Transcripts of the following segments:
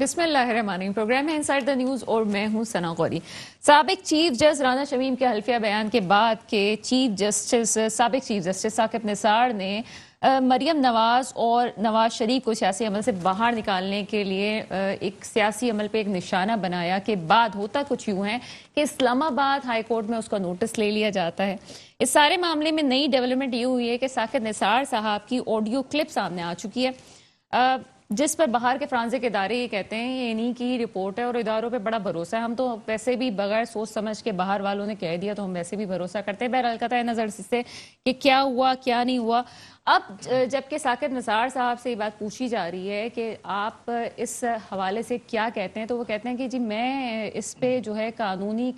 بسم اللہ الرحمن الرحیم۔ پروگرام ہے انسائیڈ دا نیوز اور میں ہوں ثنا غوری۔ سابق چیف جسٹس رانا شمیم کے حلفیہ بیان کے بعد کے سابق چیف جسٹس ثاقب نثار نے مریم نواز اور نواز شریف کو سیاسی عمل سے باہر نکالنے کے لیے ایک سیاسی عمل پہ ایک نشانہ بنایا کہ بعد ہوتا کچھ یوں ہے کہ اسلام آباد ہائی کورٹ میں اس کا نوٹس لے لیا جاتا ہے۔ اس سارے معاملے میں نئی ڈیولپمنٹ یہ ہوئی ہے کہ ثاقب نثار صاحب کی آڈیو کلپ سامنے آ چکی ہے، جس پر باہر کے فرانزک ادارے یہ کہتے ہیں یہ انہی کی رپورٹ ہے اور اداروں پہ بڑا بھروسہ ہے۔ ہم تو ویسے بھی بغیر سوچ سمجھ کے باہر والوں نے کہہ دیا تو ہم ویسے بھی بھروسہ کرتے ہیں۔ بہرحال قطع نظر سے کہ کیا ہوا کیا نہیں ہوا، اب جبکہ ثاقب نثار صاحب سے یہ بات پوچھی جا رہی ہے کہ آپ اس حوالے سے کیا کہتے ہیں، تو وہ کہتے ہیں کہ جی میں اس پہ جو ہے قانونی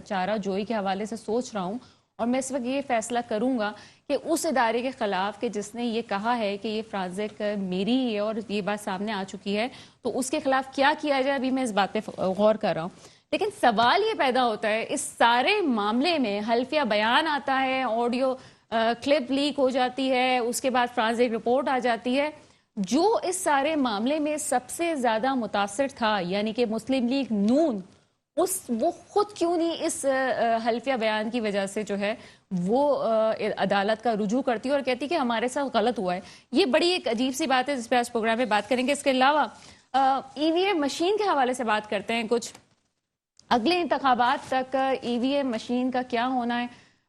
چارہ جوئی کے حوالے سے سوچ رہا ہوں اور میں اس وقت یہ فیصلہ کروں گا کہ اس ادارے کے خلاف کہ جس نے یہ کہا ہے کہ یہ فرانزک میری ہے اور یہ بات سامنے آ چکی ہے تو اس کے خلاف کیا کیا جائے، ابھی میں اس بات پہ غور کر رہا ہوں۔ لیکن سوال یہ پیدا ہوتا ہے اس سارے معاملے میں حلفیہ بیان آتا ہے، آڈیو کلپ لیک ہو جاتی ہے، اس کے بعد فرانزک رپورٹ آ جاتی ہے، جو اس سارے معاملے میں سب سے زیادہ متاثر تھا یعنی کہ مسلم لیگ نون، وہ خود کیوں نہیں اس حلفیہ بیان کی وجہ سے جو ہے وہ عدالت کا رجوع کرتی ہے اور کہتی کہ ہمارے ساتھ غلط ہوا ہے۔ یہ بڑی ایک عجیب سی بات ہے جس پہ آج پروگرام میں بات کریں گے۔ اس کے علاوہ ای وی ایم مشین کے حوالے سے بات کرتے ہیں، کچھ اگلے انتخابات تک ای وی ایم مشین کا کیا ہونا ہے۔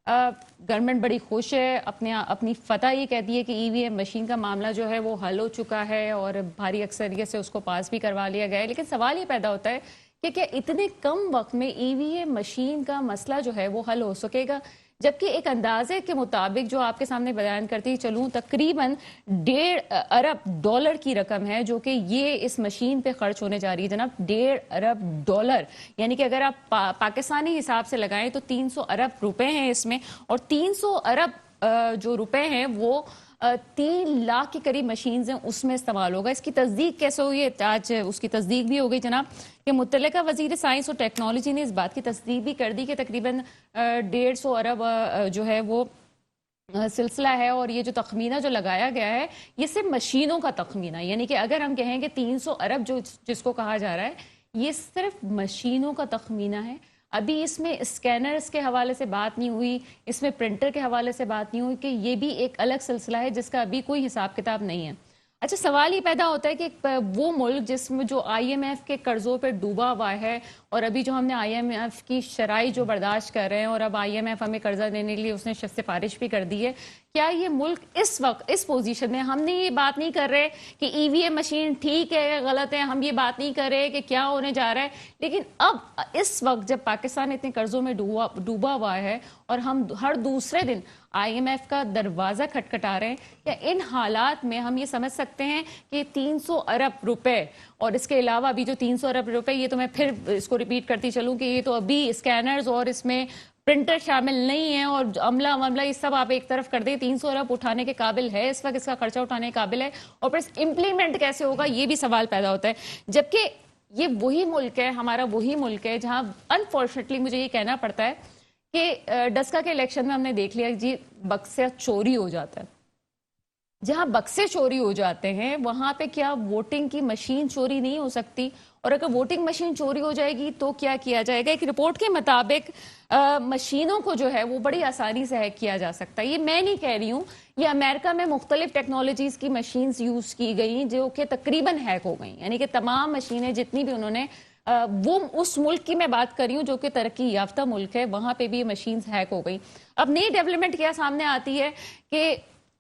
گورنمنٹ بڑی خوش ہے، اپنی فتح یہ کہتی ہے کہ ای وی ایم مشین کا معاملہ جو ہے وہ حل ہو چکا ہے اور بھاری اکثریت سے اس کو پاس بھی کروا لیا گیا ہے، لیکن سوال یہ پیدا ہوتا ہے کہ کیا اتنے کم وقت میں ای وی ایم مشین کا مسئلہ جو ہے وہ حل ہو سکے گا، جبکہ ایک اندازے کے مطابق جو آپ کے سامنے بیان کرتی چلوں تقریباً $1.5 ارب کی رقم ہے جو کہ یہ اس مشین پہ خرچ ہونے جا رہی ہے جناب۔ $1.5 ارب یعنی کہ اگر آپ پاکستانی حساب سے لگائیں تو 300 ارب روپے ہیں اس میں، اور 300 ارب جو روپے ہیں وہ 3 لاکھ کے قریب مشینز ہیں اس میں استعمال ہوگا۔ اس کی تصدیق کیسے ہوئی ہے؟ آج اس کی تصدیق بھی ہو گئی جناب کہ متعلقہ وزیر سائنس اور ٹیکنالوجی نے اس بات کی تصدیق بھی کر دی کہ تقریباً 150 ارب جو ہے وہ سلسلہ ہے، اور یہ جو تخمینہ جو لگایا گیا ہے یہ صرف مشینوں کا تخمینہ، یعنی کہ اگر ہم کہیں کہ 300 ارب جس کو کہا جا رہا ہے یہ صرف مشینوں کا تخمینہ ہے۔ ابھی اس میں اسکینرز کے حوالے سے بات نہیں ہوئی، اس میں پرنٹر کے حوالے سے بات نہیں ہوئی کہ یہ بھی ایک الگ سلسلہ ہے جس کا ابھی کوئی حساب کتاب نہیں ہے۔ اچھا، سوال یہ پیدا ہوتا ہے کہ وہ ملک جس میں جو آئی ایم ایف کے قرضوں پہ ڈوبا ہوا ہے، اور ابھی جو ہم نے آئی ایم ایف کی شرائط جو برداشت کر رہے ہیں اور اب آئی ایم ایف ہمیں قرضہ دینے کے لیے اس نے سفارش بھی کر دی ہے، کیا یہ ملک اس وقت اس پوزیشن میں، ہم نے یہ بات نہیں کر رہے کہ ای وی ایم مشین ٹھیک ہے یا غلط ہے، ہم یہ بات نہیں کر رہے کہ کیا ہونے جا رہا ہے، لیکن اب اس وقت جب پاکستان اتنے قرضوں میں ڈوبا ہوا ہے اور ہم ہر دوسرے دن آئی ایم ایف کا دروازہ کھٹکھٹا رہے ہیں، یا ان حالات میں ہم یہ سمجھ سکتے ہیں کہ 300 ارب روپے اور اس کے علاوہ ابھی جو 300 ارب روپے، یہ تو میں پھر اس کو ریپیٹ کرتی چلوں کہ یہ تو ابھی اسکینرز اور اس میں پرنٹر شامل نہیں ہیں اور عملہ یہ سب آپ ایک طرف کر دیں، 300 ارب اٹھانے کے قابل ہے اس وقت، اس کا خرچہ اٹھانے کے قابل ہے، اور پھر امپلیمنٹ کیسے ہوگا یہ بھی سوال پیدا ہوتا ہے۔ جبکہ یہ وہی ملک ہے، ہمارا وہی ملک ہے جہاں انفارچونیٹلی مجھے یہ کہنا پڑتا ہے کہ ڈسکا کے الیکشن میں ہم نے دیکھ لیا جی بکسے چوری ہو جاتا ہے۔ جہاں بکسے چوری ہو جاتے ہیں وہاں پہ کیا ووٹنگ کی مشین چوری نہیں ہو سکتی؟ اور اگر ووٹنگ مشین چوری ہو جائے گی تو کیا کیا جائے گا؟ ایک رپورٹ کے مطابق مشینوں کو جو ہے وہ بڑی آسانی سے ہیک کیا جا سکتا ہے۔ یہ میں نہیں کہہ رہی ہوں، یہ امریکہ میں مختلف ٹیکنالوجیز کی مشینز یوز کی گئی جو کہ تقریباً ہیک ہو گئیں، یعنی کہ تمام مشینیں جتنی بھی انہوں نے، وہ اس ملک کی میں بات کر رہی ہوں جو کہ ترقی یافتہ ملک ہے، وہاں پہ بھی مشینز ہیک ہو گئی۔ اب نئی ڈیولپمنٹ کیا سامنے آتی ہے کہ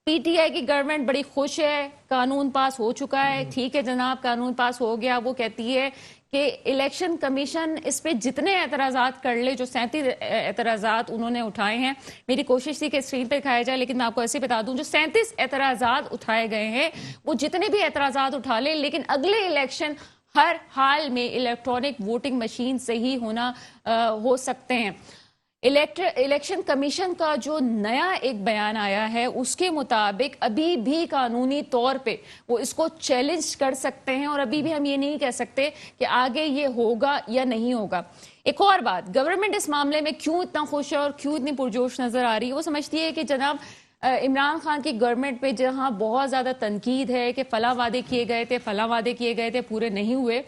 پی ٹی آئی کی گورنمنٹ بڑی خوش ہے، قانون پاس ہو چکا ہے، ٹھیک ہے جناب قانون پاس ہو گیا، وہ کہتی ہے کہ الیکشن کمیشن اس پہ جتنے اعتراضات کر لے، جو 37 اعتراضات انہوں نے اٹھائے ہیں، میری کوشش تھی کہ اسکرین پہ دکھایا جائے لیکن میں آپ کو ایسے بتا دوں جو 37 اعتراضات اٹھائے گئے ہیں وہ جتنے بھی اعتراضات اٹھا لے، لیکن اگلے الیکشن ہر حال میں الیکٹرانک ووٹنگ مشین سے ہی ہو سکتے ہیں۔ الیکشن کمیشن کا جو نیا ایک بیان آیا ہے اس کے مطابق ابھی بھی قانونی طور پہ وہ اس کو چیلنج کر سکتے ہیں، اور ابھی بھی ہم یہ نہیں کہہ سکتے کہ آگے یہ ہوگا یا نہیں ہوگا۔ ایک اور بات، گورنمنٹ اس معاملے میں کیوں اتنا خوش ہے اور کیوں اتنی پرجوش نظر آ رہی ہے؟ وہ سمجھتی ہے کہ جناب عمران خان کی گورنمنٹ پہ جہاں بہت زیادہ تنقید ہے کہ فلاں وعدے کیے گئے تھے، فلاں وعدے کیے گئے تھے، پورے نہیں ہوئے،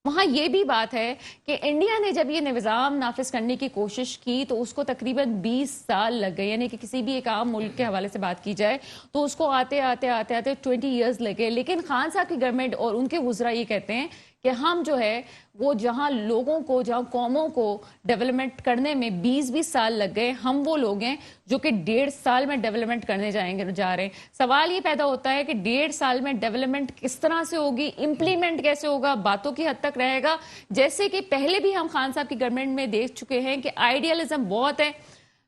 وہاں یہ بھی بات ہے کہ انڈیا نے جب یہ نظام نافذ کرنے کی کوشش کی تو اس کو تقریباً 20 سال لگ گئے، یعنی کہ کسی بھی ایک عام ملک کے حوالے سے بات کی جائے تو اس کو آتے 20 ایئرز لگے. لیکن خان صاحب کی گورنمنٹ اور ان کے وزراء یہ کہتے ہیں کہ ہم جو ہے وہ جہاں لوگوں کو، جہاں قوموں کو ڈیولپمنٹ کرنے میں 20 سال لگ گئے، ہم وہ لوگ ہیں جو کہ 1.5 سال میں ڈیولپمنٹ کرنے جا رہے ہیں. سوال یہ پیدا ہوتا ہے کہ 1.5 سال میں ڈیولپمنٹ کس طرح سے ہوگی، امپلیمنٹ کیسے ہوگا، باتوں کی حد تک رہے گا. جیسے کہ پہلے بھی ہم خان صاحب کی گورنمنٹ میں دیکھ چکے ہیں کہ آئیڈیالزم بہت ہے،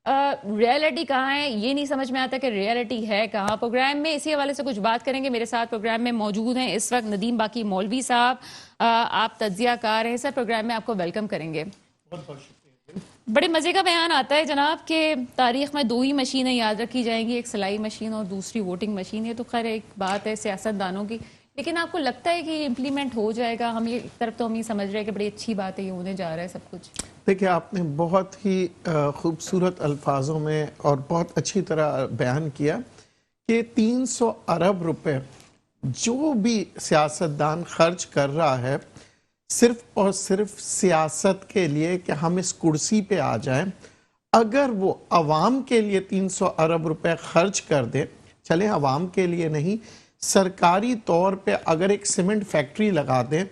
ریئلٹی کہاں ہے یہ نہیں سمجھ میں آتا کہ ریئلٹی ہے کہاں. پروگرام میں اسی حوالے سے کچھ بات کریں گے. میرے ساتھ پروگرام میں موجود ہیں اس وقت ندیم باقی مولوی صاحب، آپ تجزیہ کار ہیں. سر پروگرام میں آپ کو ویلکم کریں گے. بڑے مزے کا بیان آتا ہے جناب کہ تاریخ میں 2 ہی مشینیں یاد رکھی جائیں گی، ایک سلائی مشین اور دوسری ووٹنگ مشین. یہ تو خیر ایک بات ہے سیاست دانوں کی، لیکن آپ کو لگتا ہے کہ یہ امپلیمنٹ ہو جائے گا؟ ہم یہ طرف تو ہم یہ سمجھ رہے ہیں کہ بڑی اچھی بات ہے، یہ ہونے جا رہا ہے سب کچھ. دیکھیں، آپ نے بہت ہی خوبصورت الفاظوں میں اور بہت اچھی طرح بیان کیا کہ 300 ارب روپے جو بھی سیاستدان خرچ کر رہا ہے صرف اور صرف سیاست کے لیے کہ ہم اس کرسی پہ آ جائیں، اگر وہ عوام کے لیے 300 ارب روپے خرچ کر دے، چلیں عوام کے لیے نہیں، سرکاری طور پہ اگر ایک سیمنٹ فیکٹری لگا دیں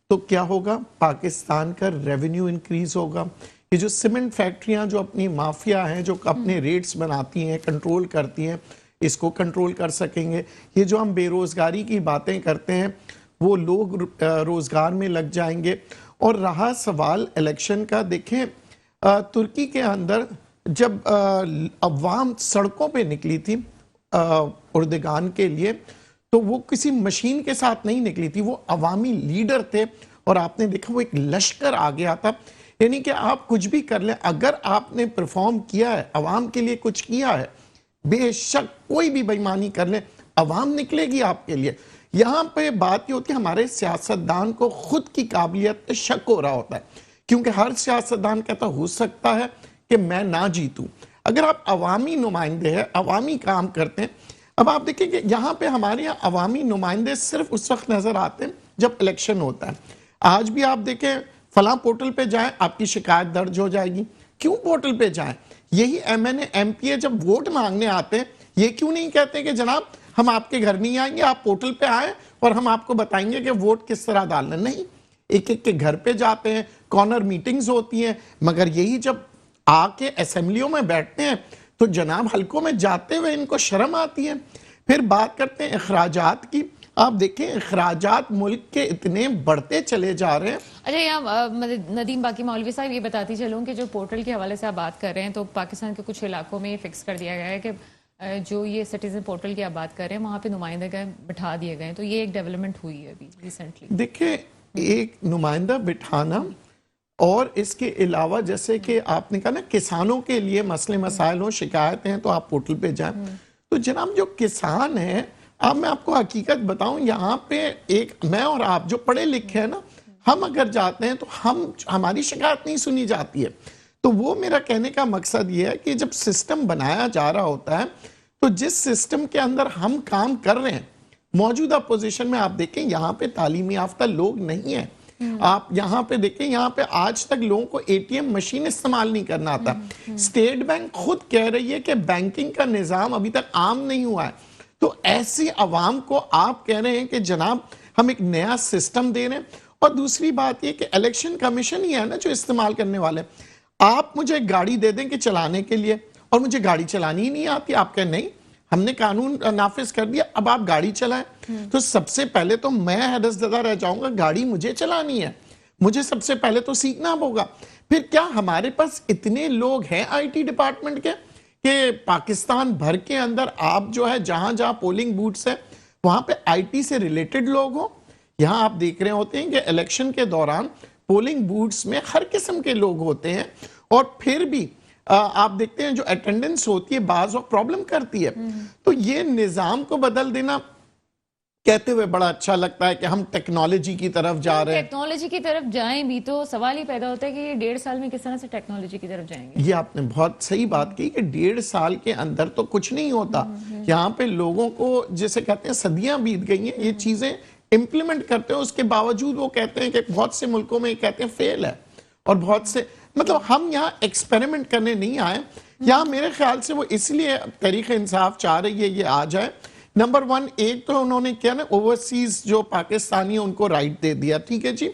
تو کیا ہوگا؟ پاکستان کا ریونیو انکریز ہوگا. یہ جو سیمنٹ فیکٹریاں جو اپنی مافیا ہیں، جو اپنے ریٹس بناتی ہیں، کنٹرول کرتی ہیں، اس کو کنٹرول کر سکیں گے. یہ جو ہم بے روزگاری کی باتیں کرتے ہیں وہ لوگ روزگار میں لگ جائیں گے. اور رہا سوال الیکشن کا، دیکھیں ترکی کے اندر جب عوام سڑکوں پہ نکلی تھی اردگان کے لیے تو وہ کسی مشین کے ساتھ نہیں نکلی تھی، وہ عوامی لیڈر تھے اور آپ نے دیکھا وہ ایک لشکر آ گیا تھا. یعنی کہ آپ کچھ بھی کر لیں، اگر آپ نے پرفارم کیا ہے، عوام کے لیے کچھ کیا ہے، بے شک کوئی بھی بےایمانی کر لیں عوام نکلے گی آپ کے لیے. یہاں پہ بات یہ ہوتی ہے ہمارے سیاستدان کو خود کی قابلیت پہ شک ہو رہا ہوتا ہے، کیونکہ ہر سیاستدان کہتا ہو سکتا ہے کہ میں نہ جیتوں. اگر آپ عوامی نمائندے ہیں، عوامی کام کرتے ہیں، اب آپ دیکھیں کہ یہاں پہ ہمارے یہاں عوامی نمائندے صرف اس وقت نظر آتے ہیں جب الیکشن ہوتا ہے. آج بھی آپ دیکھیں فلاں پورٹل پہ جائیں آپ کی شکایت درج ہو جائے گی. کیوں پورٹل پہ جائیں؟ یہی M N A M P A جب ووٹ مانگنے آتے ہیں یہ کیوں نہیں کہتے کہ جناب ہم آپ کے گھر نہیں آئیں گے، آپ پورٹل پہ آئیں اور ہم آپ کو بتائیں گے کہ ووٹ کس طرح ڈالنا؟ نہیں، ایک ایک کے گھر پہ جاتے ہیں، کارنر میٹنگز ہوتی ہیں. مگر یہی جب آ کے اسمبلیوں میں بیٹھتے ہیں تو جناب حلقوں میں جاتے ہوئے ان کو شرم آتی ہے. پھر بات کرتے ہیں اخراجات کی. آپ دیکھیں اخراجات ملک کے اتنے بڑھتے چلے جا رہے ہیں. اچھا، یہاں ندیم باقی مولوی صاحب یہ بتاتی چلوں کہ جو پورٹل کے حوالے سے آپ بات کر رہے ہیں تو پاکستان کے کچھ علاقوں میں یہ فکس کر دیا گیا ہے کہ جو یہ سٹیزن پورٹل کی آپ بات کر رہے ہیں وہاں پہ نمائندے بٹھا دیے گئے ہیں. تو یہ ایک ڈیولپمنٹ ہوئی ہے ابھی ریسنٹلی. دیکھیں ایک نمائندہ بٹھانا اور اس کے علاوہ جیسے کہ آپ نے کہا نا کسانوں کے لیے مسئلے مسائل ہوں، شکایتیں ہیں تو آپ پورٹل پہ جائیں. تو جناب جو کسان ہیں، اب میں آپ کو حقیقت بتاؤں، یہاں پہ ایک میں اور آپ جو پڑھے لکھے ہیں نا، ہم اگر جاتے ہیں تو ہماری شکایت نہیں سنی جاتی ہے. تو وہ میرا کہنے کا مقصد یہ ہے کہ جب سسٹم بنایا جا رہا ہوتا ہے تو جس سسٹم کے اندر ہم کام کر رہے ہیں، موجودہ پوزیشن میں آپ دیکھیں یہاں پہ تعلیمی یافتہ لوگ نہیں ہیں. آپ یہاں پہ دیکھیں، یہاں پہ آج تک لوگوں کو اے ٹی ایم مشین استعمال نہیں کرنا آتا. اسٹیٹ بینک خود کہہ رہی ہے کہ بینکنگ کا نظام ابھی تک عام نہیں ہوا ہے. تو ایسی عوام کو آپ کہہ رہے ہیں کہ جناب ہم ایک نیا سسٹم دے رہے ہیں. اور دوسری بات یہ کہ الیکشن کمیشن ہی ہے نا جو استعمال کرنے والے. آپ مجھے گاڑی دے دیں کہ چلانے کے لیے اور مجھے گاڑی چلانی ہی نہیں آتی، آپ کہیں نہیں ہم نے قانون نافذ کر دیا اب آپ گاڑی چلائیں. تو سب سے پہلے تو میں حیرت زدہ رہ جاؤں گا، گاڑی مجھے چلانی ہے، مجھے سب سے پہلے تو سیکھنا ہوگا. پھر کیا ہمارے پاس اتنے لوگ ہیں آئی ٹی ڈپارٹمنٹ کے کہ پاکستان بھر کے اندر آپ جو ہے جہاں جہاں پولنگ بوتھس ہیں وہاں پہ آئی ٹی سے ریلیٹڈ لوگ ہوں؟ یہاں آپ دیکھ رہے ہوتے ہیں کہ الیکشن کے دوران پولنگ بوتھس میں ہر قسم کے لوگ ہوتے ہیں اور پھر بھی آپ دیکھتے ہیں جو اٹینڈنس ہوتی ہے بعض وقت پرابلم کرتی ہے. تو یہ نظام کو بدل دینا کہتے ہوئے بڑا اچھا لگتا ہے کہ ہم ٹیکنالوجی کی طرف جا رہے ہیں. ٹیکنالوجی کی طرف جائیں بھی تو سوال ہی پیدا ہوتا ہے کہ یہ 1.5 سال میں کس طرح سے ٹیکنالوجی کی طرف جائیں گے. یہ آپ نے بہت صحیح بات کی کہ 1.5 سال کے اندر تو کچھ نہیں ہوتا. یہاں پہ لوگوں کو جیسے کہتے ہیں صدیاں بیت گئی ہیں، یہ چیزیں امپلیمنٹ کرتے ہیں، اس کے باوجود وہ کہتے ہیں کہ بہت سے ملکوں میں کہتے ہیں فیل ہے، اور بہت سے مطلب ہم یہاں ایکسپیریمنٹ کرنے نہیں آئے یہاں. میرے خیال سے وہ اس لیے تحریک انصاف چاہ رہی ہے یہ آ جائے. نمبر ون، ایک تو انہوں نے کیا نا اوورسیز جو پاکستانی ان کو رائٹ دے دیا، ٹھیک ہے جی،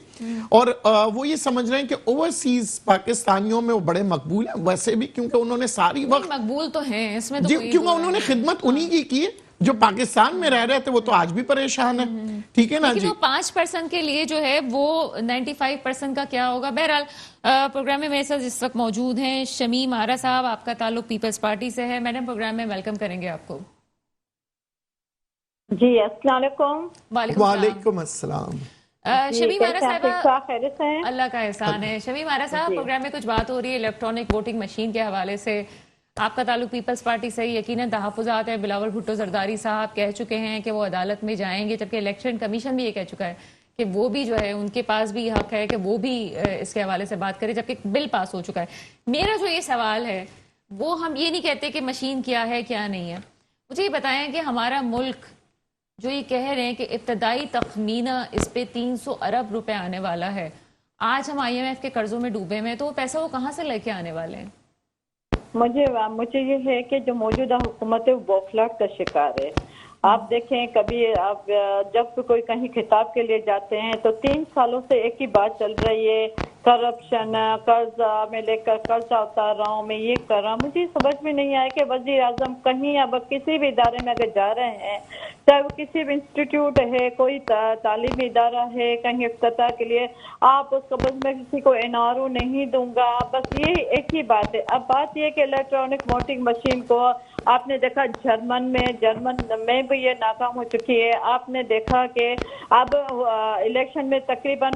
اور وہ یہ سمجھ رہے ہیں کہ اوورسیز پاکستانیوں میں وہ بڑے مقبول ہیں ویسے بھی، کیونکہ انہوں نے ساری وقت مقبول تو ہیں اس میں تو جی، کوئی کیونکہ انہوں نے خدمت انہی کی ہے جو پاکستان میں رہ رہے تھے، وہ تو آج بھی پریشان ہیں، ٹھیک ہے نا لیکن جی. وہ 5% کے لیے جو ہے وہ 95% کا کیا ہوگا. بہرحال پروگرام میں میرے ساتھ اس وقت موجود ہیں شمیم آرا صاحب، آپ کا تعلق پیپلز پارٹی سے ہے. میڈم پروگرام میں ویلکم کریں گے آپ کو. جی السلام علیکم. وعلیکم السلام. شمیم آرا صاحبہ، خیریت سے ہیں؟ اللہ کا احسان ہے. شمیم آرا صاحب، پروگرام میں کچھ بات ہو رہی ہے الیکٹرانک ووٹنگ مشین کے حوالے سے. آپ کا تعلق پیپلز پارٹی سے یقیناً تحفظات ہیں. بلاول بھٹو زرداری صاحب کہہ چکے ہیں کہ وہ عدالت میں جائیں گے، جبکہ الیکشن کمیشن بھی یہ کہہ چکا ہے کہ وہ بھی جو ہے ان کے پاس بھی حق ہے کہ وہ بھی اس کے حوالے سے بات کرے، جبکہ بل پاس ہو چکا ہے. میرا جو یہ سوال ہے وہ، ہم یہ نہیں کہتے کہ مشین کیا ہے کیا نہیں ہے. مجھے یہ بتائیں کہ ہمارا ملک جو یہ کہہ رہے ہیں کہ ابتدائی تخمینہ اس پہ 300 ارب روپے آنے والا ہے، آج ہم IMF کے قرضوں میں ڈوبے ہوئے ہیں، تو وہ پیسہ وہ کہاں سے لے کے آنے والے ہیں؟ مجھے یہ ہے کہ جو موجودہ حکومت ہے وہ بوکھلاہٹ کا شکار ہے. آپ دیکھیں، کبھی آپ جب کوئی کہیں خطاب کے لیے جاتے ہیں تو 3 سالوں سے ایک ہی بات چل رہی ہے، کرپشن، قرضہ میں لے کر قرضہ اتار رہا ہوں، میں یہ کر رہا ہوں. مجھے سمجھ میں نہیں آیا کہ وزیر اعظم کہیں اب کسی بھی ادارے میں اگر جا رہے ہیں، چاہے وہ کسی بھی انسٹیٹیوٹ ہے، کوئی تعلیمی ادارہ ہے، کہیں افتتاح کے لیے، آپ اس کو بس میں کسی کو NRO نہیں دوں گا، بس یہ ایک ہی بات ہے. اب بات یہ کہ الیکٹرانک ووٹنگ مشین کو آپ نے دیکھا جرمن میں بھی یہ ناکام ہو چکی ہے. آپ نے دیکھا کہ اب الیکشن میں تقریباً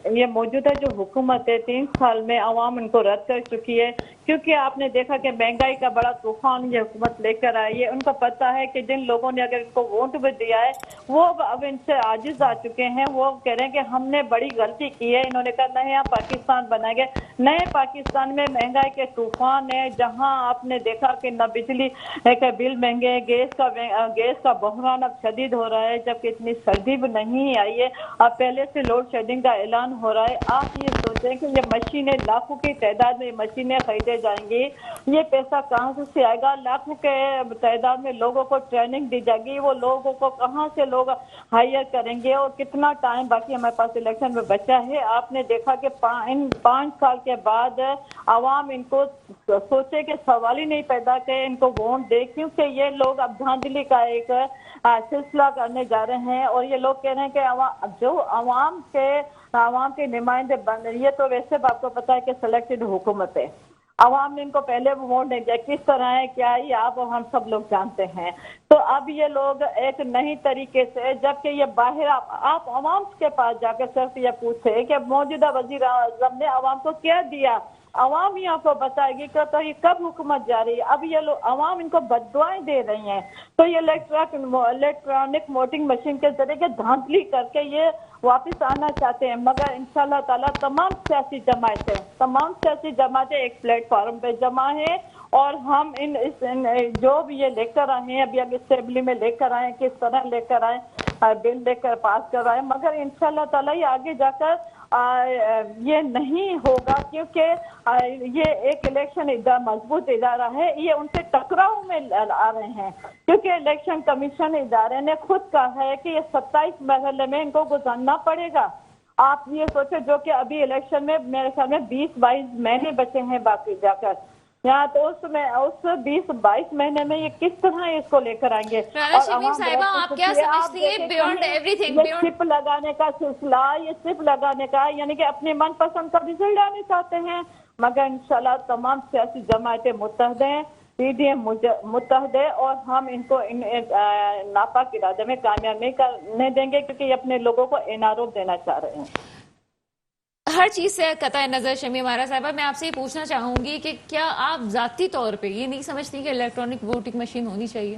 یہ موجودہ جو حکومت ہے 3 سال میں عوام ان کو رد کر چکی ہے، کیونکہ آپ نے دیکھا کہ مہنگائی کا بڑا طوفان یہ حکومت لے کر آئی ہے. ان کو پتہ ہے کہ جن لوگوں نے اگر ان کو ووٹ بھی دیا ہے وہ اب ان سے عاجز آ چکے ہیں. وہ کہہ رہے ہیں کہ ہم نے بڑی غلطی کی ہے. انہوں نے کہا نیا پاکستان بنائیں گے. نئے پاکستان میں مہنگائی کے طوفان ہے، جہاں آپ نے دیکھا کہ نہ بجلی کا بل مہنگے، گیس کا بحران اب شدید ہو رہا ہے، جبکہ اتنی سردی بھی نہیں آئی ہے. اب پہلے سے لوڈ شیڈنگ کا اعلان ہو رہا ہے. آپ یہ سوچیں کہ یہ مشینیں لاکھوں کی تعداد میں مشینیں خریدے جائیں گی، یہ پیسہ کہاں سے آئے گا؟ لاکھوں کے تعداد میں لوگوں کو ٹریننگ دی جائے گی، وہ لوگوں کو کہاں سے لوگ ہائر کریں گے؟ اور کتنا ٹائم باقی ہمارے پاس الیکشن میں بچا ہے؟ آپ نے دیکھا کہ 5 سال کے بعد عوام ان کو سوچے کہ سوال ہی نہیں پیدا کہ ان کو ووٹ دے، کیونکہ یہ لوگ اب دھاندلی کا ایک سلسلہ کرنے جا رہے ہیں. اور یہ لوگ کہہ رہے ہیں کہ جو عوام کے نمائندے بن رہی ہے، تو ویسے بھی آپ کو پتا ہے کہ سلیکٹڈ حکومت ہے، عوام نے ان کو پہلے ووٹ نہیں دیا. کس طرح ہے کیا ہے آپ اور ہم سب لوگ جانتے ہیں. تو اب یہ لوگ ایک نئی طریقے سے، جبکہ یہ باہر آپ عوام کے پاس جا کر صرف یہ پوچھے کہ موجودہ وزیر اعظم نے عوام کو کیا دیا، عوام ہی آپ کو بتائے گی کہ تو یہ کب حکومت جا رہی ہے. اب یہ لوگ عوام ان کو بددعائیں دے رہی ہیں. تو یہ الیکٹرانک ووٹنگ مشین کے ذریعے دھاندلی کر کے یہ واپس آنا چاہتے ہیں. مگر انشاءاللہ تعالیٰ تمام سیاسی جماعتیں ایک پلیٹ فارم پہ جمع ہیں، اور ہم جو بھی یہ لے کر آئے ہیں، ابھی اسمبلی میں لے کر آئے ہیں، کس طرح لے کر آئے، بل لے کر پاس کروائے، مگر انشاءاللہ تعالیٰ یہ آگے جا کر یہ نہیں ہوگا، کیونکہ یہ ایک الیکشن مضبوط ادارہ ہے. یہ ان سے ٹکراؤ میں آ رہے ہیں، کیونکہ الیکشن کمیشن ادارے نے خود کہا ہے کہ یہ 27 مرحلے میں ان کو گزارنا پڑے گا. آپ یہ سوچیں جو کہ ابھی الیکشن میں میرے خیال میں 20-22 مہینے بچے ہیں باقی جا کر یہاں، تو اس 20-22 مہینے میں یہ کس طرح اس کو لے کر آئیں گے؟ شمیم صاحبہ، آپ کیا سمجھتی ہیں بیونڈ ایوری تھنگ، سلپ لگانے کا سلسلہ، یہ سلپ لگانے کا، یعنی کہ اپنے من پسند کا رزلٹ لانے چاہتے ہیں. مگر انشاءاللہ تمام سیاسی جماعتیں متحد ہیں، PDM متحد ہے، اور ہم ان کو ناپاک ارادے میں کامیاب نہیں کرنے دیں گے، کیونکہ یہ اپنے لوگوں کو NRO دینا چاہ رہے ہیں. ہر چیز سے قطع نظر شمیم آرا صاحبہ، میں آپ سے یہ پوچھنا چاہوں گی کہ کیا آپ ذاتی طور پہ یہ نہیں سمجھتی کہ الیکٹرانک ووٹنگ مشین ہونی چاہیے؟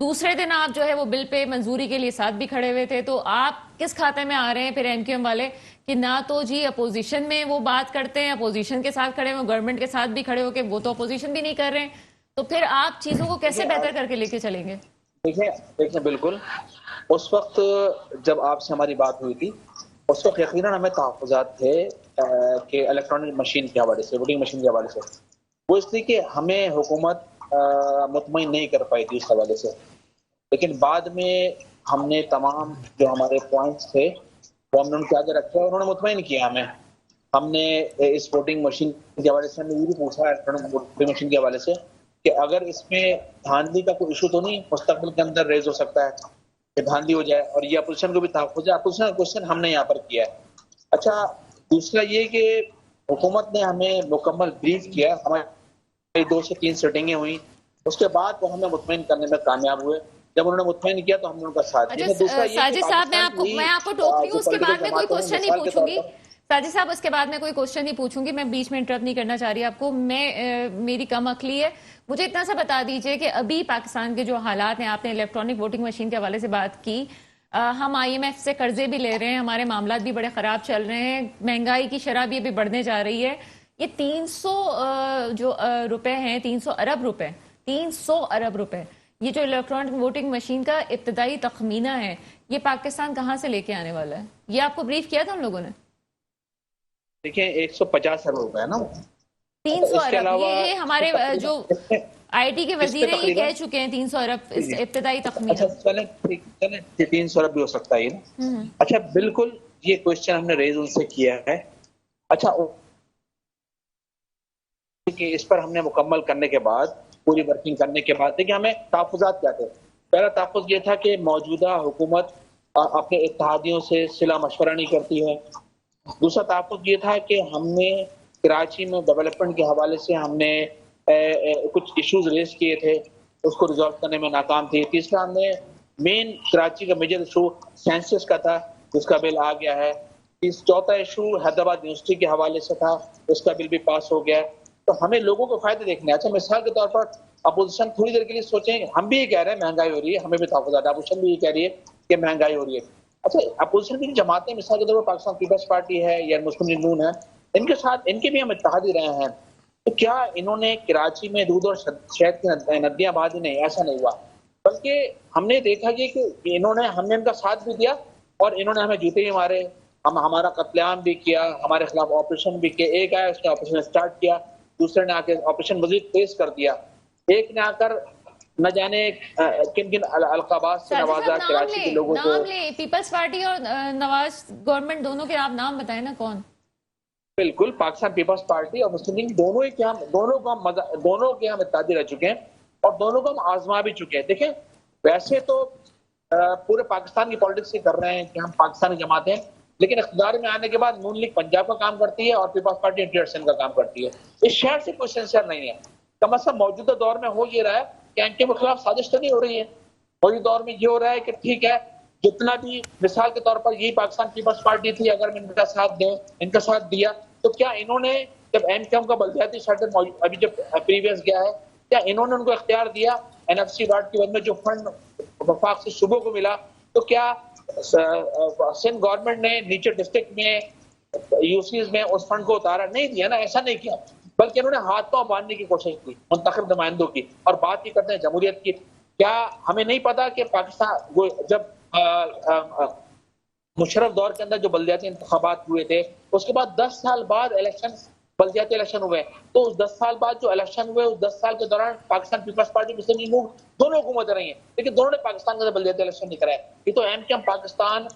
دوسرے دن آپ جو ہے وہ بل پہ منظوری کے لیے ساتھ بھی کھڑے ہوئے تھے. تو آپ کس کھاتے میں آ رہے ہیں پھر ایم کیو ایم والے کہ نہ تو جی اپوزیشن میں وہ بات کرتے ہیں, اپوزیشن کے ساتھ کھڑے ہوئے, گورنمنٹ کے ساتھ بھی کھڑے ہو کے وہ تو اپوزیشن بھی نہیں کر رہے ہیں, تو پھر آپ چیزوں کو کیسے بہتر کر کے لے کے چلیں گے؟ دیکھیں بالکل اس وقت جب آپ سے ہماری بات ہوئی تھی اس وقت یقیناً ہمیں تحفظات تھے کہ الیکٹرانک مشین کے حوالے سے, ووٹنگ مشین کے حوالے سے, وہ اس لیے کہ ہمیں حکومت مطمئن نہیں کر پائی تھی اس حوالے سے. لیکن بعد میں ہم نے تمام جو ہمارے پوائنٹس تھے وہ ہم نے ان کے آگے رکھے اور انہوں نے مطمئن کیا ہمیں. ہم نے اس ووٹنگ مشین کے حوالے سے ہم نے یہ بھی پوچھا الیکٹرانک ووٹنگ مشین کے حوالے سے کہ اگر اس میں دھاندلی کا کوئی ایشو تو نہیں مستقبل کے اندر ریز ہو سکتا ہے کہ دھاندلی ہو جائے, اور یہ اپوزیشن کو بھی تحفظ ہے. اپوزیشن کا کوشچن ہم نے یہاں پر کیا ہے. اچھا دوسرا یہ کہ حکومت نے ہمیں مکمل بریف کیا, ہماری 2 سے 3 سیٹنگیں ہوئیں, اس کے بعد وہ ہمیں مطمئن کرنے میں کامیاب ہوئے. جب انہوں نے مطمئن کیا تو ہم نے ان کا ساتھ دیا. دوسرا یہ ساجد صاحب میں آپ کو ٹوک رہی ہوں, اس کے بعد میں کوئی کوشچن نہیں پوچھوں گی. ساجد صاحب اس کے بعد میں کوئی کوشچن نہیں پوچھوں گی, میں بیچ میں انٹرپٹ نہیں کرنا چاہ رہی آپ کو, میری کم عقلی ہے. مجھے اتنا سا بتا دیجئے کہ ابھی پاکستان کے جو حالات ہیں, آپ نے الیکٹرانک ووٹنگ مشین کے حوالے سے بات کی, ہم آئی ایم ایف سے قرضے بھی لے رہے ہیں, ہمارے معاملات بھی بڑے خراب چل رہے ہیں, مہنگائی کی شرح بھی ابھی بڑھنے جا رہی ہے. یہ 300 جو روپے ہیں, 300 ارب روپے, 300 ارب روپے, یہ جو الیکٹرانک ووٹنگ مشین کا ابتدائی تخمینہ ہے, یہ پاکستان کہاں سے لے کے آنے والا ہے؟ یہ آپ کو بریف کیا تھا ہم لوگوں نے؟ دیکھیں 150 ارب روپے ہے نا, 300 ارب. یہ ہمارے جو آئی ٹی کے وزیر ہیں یہ کہہ چکے ہیں 300 ارب ابتدائی تخمینہ. چلیں 300 ارب بھی ہو سکتا ہے نا. اچھا بالکل یہ کوشچن ہم نے ریز ان سے کیا ہے. اچھا کہ اس پر ہم نے مکمل کرنے کے بعد, پوری ورکنگ کرنے کے بعد, دیکھیں ہمیں تحفظات کیا تھے. پہلا تحفظ یہ تھا کہ موجودہ حکومت اپنے اتحادیوں سے صلاح مشورہ نہیں کرتی ہے. دوسرا تحفظ یہ تھا کہ ہم نے کراچی میں ڈیولپمنٹ کے حوالے سے ہم نے کچھ ایشوز ریز کیے تھے, اس کو ریزالو کرنے میں ناکام تھی. تیسرا ہم نے مین کراچی کا میجر ایشو سینسس کا تھا, جس کا بل آ گیا ہے. چوتھا ایشو حیدرآباد یونیورسٹی کے حوالے سے تھا, اس کا بل بھی پاس ہو گیا. تو ہمیں لوگوں کو فائدے دیکھنے. اچھا مثال کے طور پر اپوزیشن تھوڑی دیر کے لیے سوچیں, ہم بھی یہ کہہ رہے ہیں مہنگائی ہو رہی ہے, ہمیں بھی تحفظات ہے, اپوزیشن بھی یہ کہہ رہی ہے کہ مہنگائی ہو رہی ہے. اچھا اپوزیشن کی جماعتیں مثال کے طور پر پاکستان پیپلز پارٹی ہے یا مسلم لیگ نون ہے, ان کے ساتھ ان کے بھی ہم اتحادی رہے ہیں. تو کیا انہوں نے کراچی میں دودھ اور شہد کی ندیاں بہا دی؟ نہیں, ایسا نہیں ہوا. بلکہ ہم نے دیکھا کہ ہم نے ان کا ساتھ بھی دیا اور انہوں نے ہمیں جوتے بھی مارے, ہمارا قتل عام بھی کیا, ہمارے خلاف آپریشن بھی کیا. ایک آیا اس نے آپریشن اسٹارٹ کیا, دوسرے نے آ کے آپریشن مزید تیز کر دیا, ایک نے آ کر نہ جانے کن کن القابات سے نوازا کراچی کے لوگوں کو. نام لیں, پیپلز پارٹی اور نواز گورنمنٹ دونوں کے آپ نام بتائیں نا کون. بالکل پاکستان پیپلز پارٹی اور مسلم لیگ دونوں کے ہم اتحادی رہ چکے ہیں اور دونوں کو ہم آزما بھی چکے ہیں. دیکھیں ویسے تو پورے پاکستان کی پالیٹکس یہ کر رہے ہیں کہ ہم پاکستانی جماعت ہیں, لیکن اقتدار میں آنے کے بعد نون لیگ پنجاب کا کام کرتی ہے اور پیپلز پارٹی انٹرسن کا کام کرتی ہے. اس شہر سے کوئی سینسر نہیں ہے. کم از کم موجودہ دور میں ہو یہ رہا ہے کہ ان کے خلاف سازش تو نہیں ہو رہی ہے. موجودہ دور میں یہ ہو رہا ہے کہ ٹھیک ہے, جتنا بھی مثال کے طور پر یہی پاکستان پیپلز پارٹی تھی, اگر میں ان کا ساتھ دیں, ان کا ساتھ دیا, تو کیا انہوں نے جب ایم کیو ایم کا بلدیاتی شیڈر ابھی جب پریویس گیا ہے, کیا انہوں نے ان کو اختیار دیا این ایف سی وارڈ کی وجہ میں جو فنڈ وفاق سے صوبوں کو ملا, تو کیا سندھ گورنمنٹ نے نیچے ڈسٹرکٹ میں یو سیز میں اس فنڈ کو اتارا؟ نہیں دیا نا, ایسا نہیں کیا, بلکہ انہوں نے ہاتھ پاؤں باندھنے کی کوشش کی منتخب نمائندوں کی. اور بات یہ کرتے ہیں جمہوریت کی. کیا ہمیں نہیں پتا کہ پاکستان جب مشرف دور کے اندر جو بلدیاتی انتخابات ہوئے تھے, اس کے بعد 10 سال بعد بلدیاتی الیکشن ہوئے, تو اس 10 سال بعد جو الیکشن ہوئے اس 10 سال کے دوران پاکستان پیپلز پارٹی مسلم لیگ دونوں حکومتیں رہی ہیں, لیکن دونوں نے پاکستان کے اندر بلدیاتی الیکشن نہیں کرائے. یہ تو M Q M Pakistan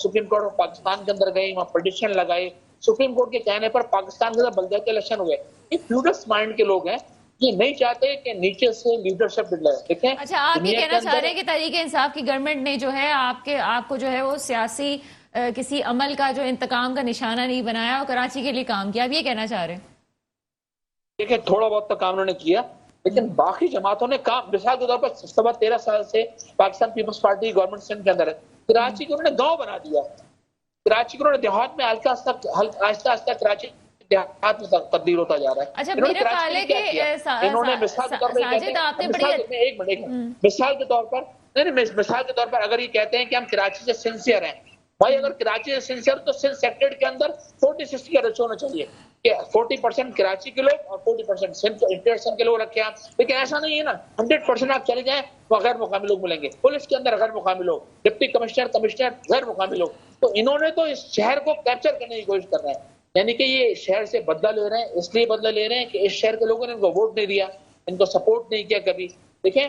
Supreme Court of Pakistan کے اندر گئی, وہاں پٹیشن لگائی, سپریم کورٹ کے کہنے پر پاکستان کے اندر بلدیاتی الیکشن ہوئے. یہ فیوڈلسٹ مائنڈ کے لوگ ہیں, یہ نہیں چاہتے کہ نیچے سے لیڈرشپ ملے. دیکھیں اچھا آپ یہ کہنا چاہ رہے ہیں کہ تحریک انصاف کی گورنمنٹ نے جو ہے آپ کو جو ہے وہ سیاسی کسی عمل کا جو انتقام کا نشانہ نہیں بنایا اور کراچی کے لیے کام کیا, آپ یہ کہنا چاہ رہے ہیں؟ دیکھیں تھوڑا بہت تو کام انہوں نے کیا, لیکن باقی جماعتوں نے کام, مثال کے طور پر سوا 13 سال سے Pakistan Peoples Party government Sindh کے اندر ہے. کراچی کو انہوں نے گاؤں بنا دیا, کراچی کو انہوں نے دیہات میں آہستہ آہستہ کراچی اتحاد میں تبدیل ہوتا جا رہا ہے. اچھا انہوں نے میرا کراچی خیال ہے میں کیا کیا؟ کہ انہوں نے مثال کے طور پر یہ کہتے ساجد آپ نے ہیں، بڑی ایک منٹ مثال کے طور پر مثال کے طور پر اگر یہ کہتے ہیں کہ ہم کراچی سے سنسیئر ہیں، بھائی اگر کراچی سے سنسیئر تو سندھ سیکٹریٹ کے اندر 40-60 کا ریشو ہونا چاہیے کہ 40% کراچی کے لوگ اور 40% سندھ کے لوگ رکھے آپ. لیکن ایسا نہیں ہے نا، 100% آپ چلے جائیں وہ غیر مقامی لوگ ملیں گے. پولیس کے اندر غیر مقامی لوگ، ڈپٹی کمشنر غیر مقامی لوگ. تو انہوں نے تو اس شہر کو کیپچر کرنے کی کوشش کر رہے ہیں، یعنی کہ یہ شہر سے بدلہ لے رہے ہیں. اس لیے بدلہ لے رہے ہیں کہ اس شہر کے لوگوں نے ان کو ووٹ نہیں دیا، ان کو سپورٹ نہیں کیا کبھی. دیکھیں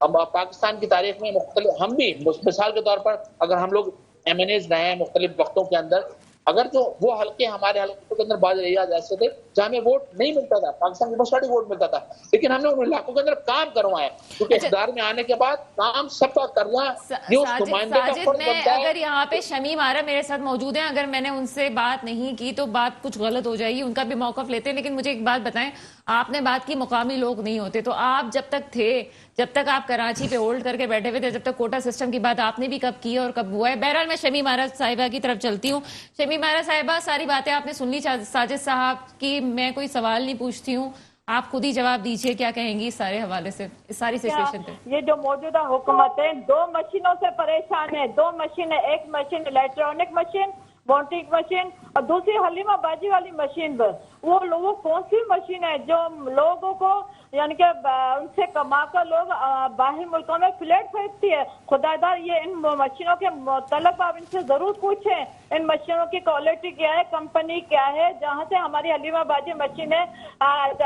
اب پاکستان کی تاریخ میں مختلف، ہم بھی مثال کے طور پر اگر ہم لوگ MNAs رہے ہیں مختلف وقتوں کے اندر، اگر جو وہ حلقے ہمارے حلقوں کے اندر بعض ایریاز ایسے تھے جہاں ہمیں ووٹ نہیں ملتا تھا، پاکستان پیپلز پارٹی ووٹ ملتا تھا، لیکن ہم نے ان علاقوں کے اندر کام کروائے کیونکہ اقتدار میں آنے کے بعد کام سب کا کرنا یہ اس نمائندے کا ساجد فرض میں بنتا ہے. اگر یہاں پہ شمیم آرا میرے ساتھ موجود ہیں، اگر میں نے ان سے بات نہیں کی تو بات کچھ غلط ہو جائے گی، ان کا بھی موقف لیتے ہیں. لیکن مجھے ایک بات بتائیں، آپ نے بات کی مقامی لوگ نہیں ہوتے، تو آپ جب تک تھے، جب تک آپ کراچی پہ ہولڈ کر کے بیٹھے ہوئے تھے، جب تک کوٹا سسٹم کی بات آپ نے بھی کب کی اور کب ہوا ہے؟ بہرحال میں شمیم آرا صاحبہ کی طرف چلتی ہوں. شمیم آرا صاحبہ ساری باتیں آپ نے سن لی ساجد صاحب کی، میں کوئی سوال نہیں پوچھتی ہوں، آپ خود ہی جواب دیجئے کیا کہیں گی اس سارے حوالے سے، اس ساری سچویشن پہ. یہ جو موجودہ حکومت ہے 2 مشینوں سے پریشان ہے. 2 مشینیں، ایک machine electronic machine, voting machine, اور دوسری حلیمہ باجی والی مشین. پر وہ کون سی مشین ہے جو لوگوں کو یعنی کہ ان سے کما کر لوگ باہر ملکوں میں فلیٹ خریدتی ہے؟ خدادار یہ ان مشینوں کے متعلق آپ ان سے ضرور پوچھیں، ان مشینوں کی کوالٹی کیا ہے، کمپنی کیا ہے جہاں سے ہماری حلیمہ باجی مشینیں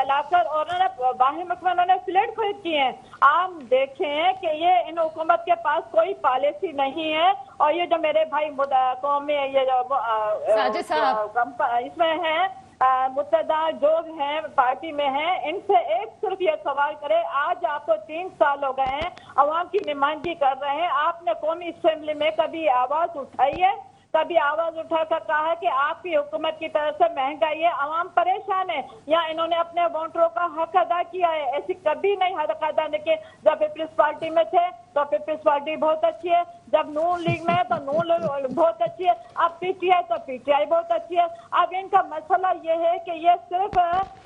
لا کر اور انہوں نے باہر ملک میں انہوں نے فلیٹ خرید کی ہیں. آپ دیکھیں کہ یہ ان حکومت کے پاس کوئی پالیسی نہیں ہے. اور یہ جو میرے بھائی قومی یہ ساجد صاحب اس میں ہیں متحدہ جو ہیں پارٹی میں ہیں، ان سے ایک صرف یہ سوال کرے، آج آپ کو 3 سال ہو گئے ہیں عوام کی نمائندگی کر رہے ہیں، آپ نے قومی اسمبلی میں کبھی آواز اٹھائی ہے؟ کبھی آواز اٹھا کر کہا ہے کہ آپ کی حکومت کی طرف سے مہنگائی ہے، عوام پریشان ہے، یا انہوں نے اپنے ووٹروں کا حق ادا کیا ہے؟ ایسی کبھی نہیں حق ادا نہیں کیا. جب پیپلز پارٹی میں تھے تو پیپلز پارٹی بہت اچھی ہے، جب نون لیگ میں ہے تو نون لیگ بہت اچھی ہے، اب PTI تو PTI بہت اچھی ہے. اب ان کا مسئلہ یہ ہے کہ یہ صرف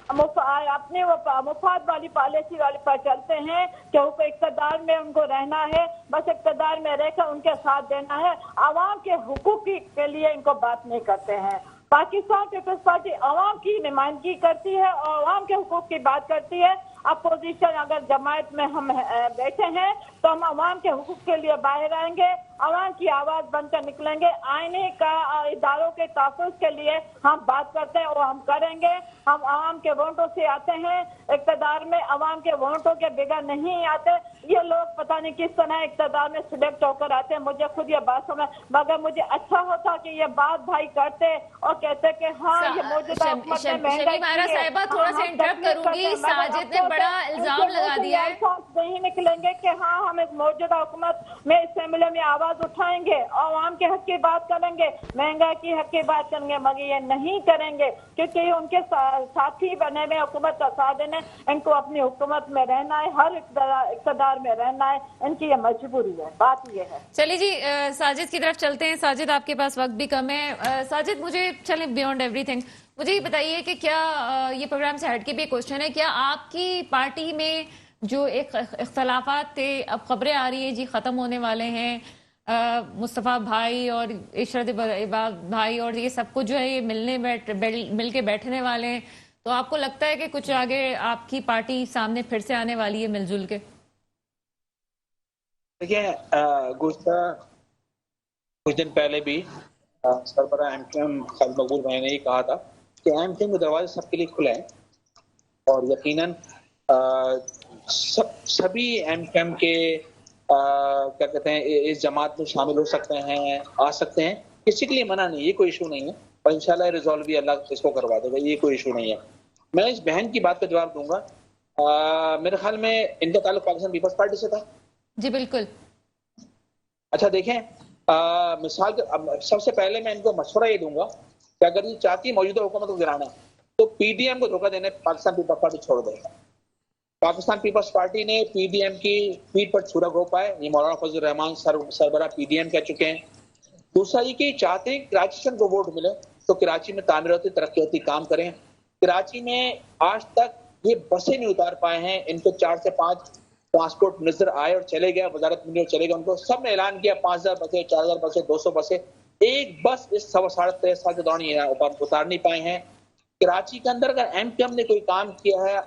اپنے مفاد والی پالیسی والی پر چلتے ہیں کہ اقتدار میں ان کو رہنا ہے، بس اقتدار میں رہ کر ان کے ساتھ دینا ہے، عوام کے حقوق کے لیے ان کو بات نہیں کرتے ہیں. پاکستان پیپلز پارٹی عوام کی نمائندگی کرتی ہے اور عوام کے حقوق کی بات کرتی ہے. اپوزیشن اگر جماعت میں ہم بیٹھے ہیں تو ہم عوام کے حقوق کے لیے باہر آئیں گے، عوام کی آواز بن کر نکلیں گے. آئینے کا اداروں کے تحفظ کے لیے ہم بات کرتے ہیں اور ہم کریں گے. ہم عوام کے ووٹوں سے آتے ہیں اقتدار میں، عوام کے ووٹوں کے بغیر نہیں آتے. یہ لوگ پتہ نہیں کس طرح اقتدار میں سلیکٹ ہو کر آتے ہیں، مجھے خود یہ بات سمجھ، مگر مجھے اچھا ہوتا کہ یہ بات بھائی کرتے اور کہتے کہ ہاں یہ موجودہ حکومت نے مہنگائی شمیم آرا صاحبہ تھوڑا سا انٹرپٹ کروں گی، ساجد نے بڑا الزام لگا دیا ہے. نہیں نکلیں گے کہ ہاں ہم ایک موجودہ حکومت میں اسمبلی میں آواز اٹھائیں گے، عوام کے حق کی بات کریں گے، مہنگائی کی حق کی بات کریں گے، مگر یہ نہیں کریں گے کیونکہ یہ ان کے ساتھی بنے ہوئے حکومت کا ساتھ دینے. ان کو اپنی حکومت میں رہنا ہے، ہر اقتدار میں رہنا ہے، ان کی یہ مجبوری ہے. بات یہ ہے. چلیے جی ساجد کی طرف چلتے ہیں. ساجد آپ کے پاس وقت بھی کم ہے. ساجد مجھے چلیں بیونڈ ایوری تھنگ مجھے یہ بتائیے کہ کیا یہ پروگرام سے ہٹ کے بھی کوشچن ہے، کیا آپ کی پارٹی میں جو ایک اختلافات تھے اب خبریں آ رہی ہیں جی ختم ہونے والے ہیں، مصطفیٰ بھائی اور عشرت بھائی اور یہ سب کچھ جو ہے یہ مل کے بیٹھنے والے ہیں، تو آپ کو لگتا ہے کہ کچھ آگے آپ کی پارٹی سامنے پھر سے آنے والی ہے مل جل کے؟ دیکھیں گزشتہ کچھ دن پہلے بھی سربراہ MQM خالد مقبول بھائی نے یہ کہا تھا کہ MQM کے دروازے سب کے لیے کھلے ہیں اور یقیناً سبھی MQM کے کیا کہتے ہیں اس جماعت میں شامل ہو سکتے ہیں، آ سکتے ہیں، کسی کے لیے منع نہیں، یہ کوئی ایشو نہیں ہے اور انشاءاللہ ریزالو بھی اللہ اس کو کروا دے گا، یہ کوئی ایشو نہیں ہے. میں اس بہن کی بات کا جواب دوں گا. میرے خیال میں ان کا تعلق پاکستان پیپلز پارٹی سے تھا. جی بالکل. اچھا دیکھیں مثال سب سے پہلے میں ان کو مشورہ یہ دوں گا کہ اگر یہ چاہتی ہے موجودہ حکومت کو گرانا تو PDM کو دھوکہ دینے پاکستان پیپلز پارٹی چھوڑ دے. پاکستان پیپلز پارٹی نے PDM کی پیٹ پر چھرا گھونپا ہے، یہ مولانا فضل الرحمان سربراہ PDM کہہ چکے ہیں. دوسرا یہ کہ چاہتے ہیں کراچی سے ان کو ووٹ ملے تو تو کراچی میں تعمیراتی ترقیاتی کام کریں. کراچی میں آج تک یہ بسیں نہیں اتار پائے ہیں, ان کو 4 سے 5 ٹرانسپورٹ نظر آئے اور چلے گیا, وزارت منی اور چلے گیا, ان کو سب نے اعلان کیا 5000 بسیں, 4000 بسیں, 200 بسیں, ایک بس اس 3.5 سال کے دوران اتار نہیں پائے ہیں. کراچی کے اندر اگر ایم کیو ایم نے کوئی کام کیا ہے